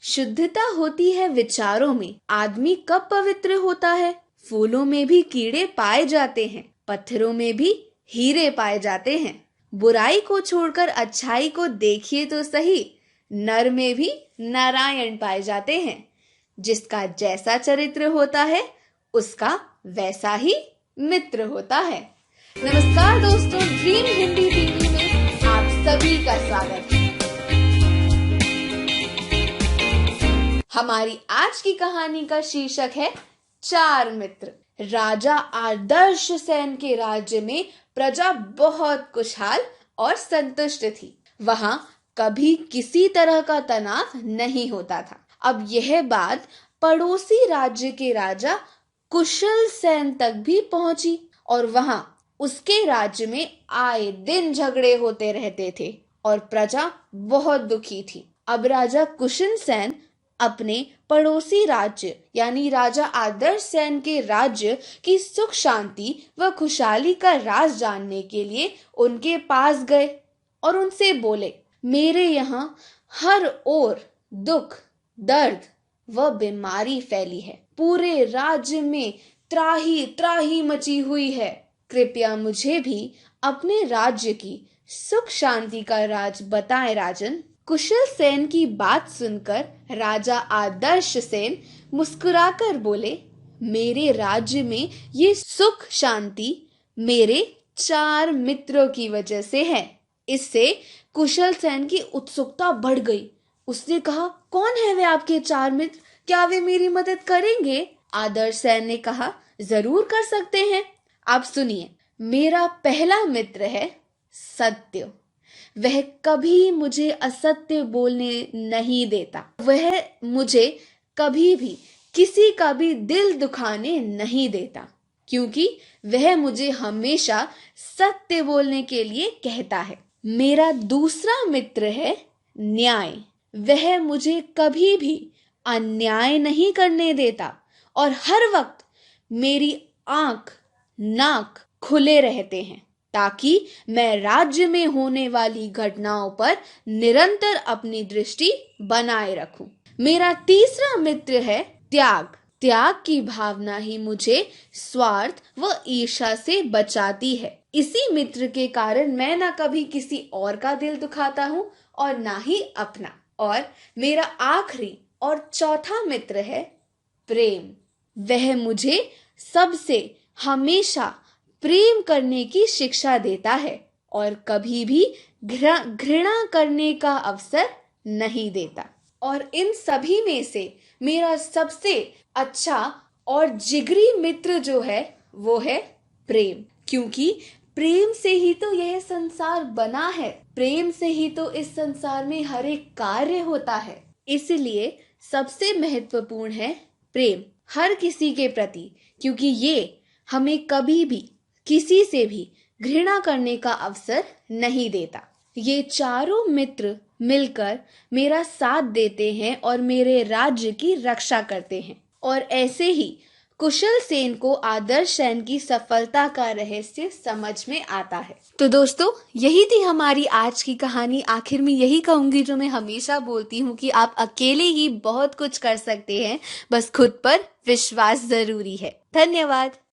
शुद्धता होती है विचारों में, आदमी कब पवित्र होता है? फूलों में भी कीड़े पाए जाते हैं, पत्थरों में भी हीरे पाए जाते हैं। बुराई को छोड़कर अच्छाई को देखिए तो सही, नर में भी नारायण पाए जाते हैं। जिसका जैसा चरित्र होता है उसका वैसा ही मित्र होता है। नमस्कार दोस्तों, ड्रीम हिंदी टीवी में आप सभी का स्वागत है। हमारी आज की कहानी का शीर्षक है चार मित्र। राजा आदर्श सेन के राज्य में प्रजा बहुत खुशहाल और संतुष्ट थी। वहां कभी किसी तरह का तनाव नहीं होता था। अब यह बात पड़ोसी राज्य के राजा कुशल सेन तक भी पहुंची और वहां उसके राज्य में आए दिन झगड़े होते रहते थे और प्रजा बहुत दुखी थी। अब राजा कुशल सेन अपने पड़ोसी राज्य यानी राजा आदर्श सेन के राज्य की सुख शांति व खुशहाली का राज जानने के लिए उनके पास गए और उनसे बोले, मेरे यहाँ हर ओर दुख, दर्द व बीमारी फैली है। पूरे राज्य में त्राही त्राही मची हुई है। कृपया मुझे भी अपने राज्य की सुख शांति का राज बताएं राजन। कुशल सेन की बात सुनकर राजा आदर्श सेन मुस्कुराकर बोले, मेरे राज्य में ये सुख शांति मेरे चार मित्रों की वजह से है। इससे कुशल सेन की उत्सुकता बढ़ गई। उसने कहा, कौन है वे आपके चार मित्र? क्या वे मेरी मदद करेंगे? आदर्श सेन ने कहा, जरूर कर सकते हैं। आप सुनिए, मेरा पहला मित्र है सत्य। वह कभी मुझे असत्य बोलने नहीं देता। वह मुझे कभी भी किसी का भी दिल दुखाने नहीं देता, क्योंकि वह मुझे हमेशा सत्य बोलने के लिए कहता है। मेरा दूसरा मित्र है न्याय। वह मुझे कभी भी अन्याय नहीं करने देता और हर वक्त मेरी आंख नाक खुले रहते हैं ताकि मैं राज्य में होने वाली घटनाओं पर निरंतर अपनी दृष्टि बनाए रखूं। मेरा तीसरा मित्र है त्याग। त्याग की भावना ही मुझे स्वार्थ व ईर्ष्या से बचाती है। इसी मित्र के कारण मैं ना कभी किसी और का दिल दुखाता हूं और ना ही अपना। और मेरा आखिरी और चौथा मित्र है प्रेम। वह मुझे सबसे हमेशा प्रेम करने की शिक्षा देता है और कभी भी घृणा करने का अवसर नहीं देता। और इन सभी में से मेरा सबसे अच्छा और जिगरी मित्र जो है वो है प्रेम, क्योंकि प्रेम से ही तो यह संसार बना है। प्रेम से ही तो इस संसार में हर एक कार्य होता है। इसलिए सबसे महत्वपूर्ण है प्रेम हर किसी के प्रति, क्योंकि ये हमें कभी भी किसी से भी घृणा करने का अवसर नहीं देता। ये चारों मित्र मिलकर मेरा साथ देते हैं और मेरे राज्य की रक्षा करते हैं। और ऐसे ही कुशल सेन को आदर्श सेन की सफलता का रहस्य समझ में आता है। तो दोस्तों, यही थी हमारी आज की कहानी। आखिर में यही कहूंगी जो मैं हमेशा बोलती हूँ कि आप अकेले ही बहुत कुछ कर सकते हैं, बस खुद पर विश्वास जरूरी है। धन्यवाद।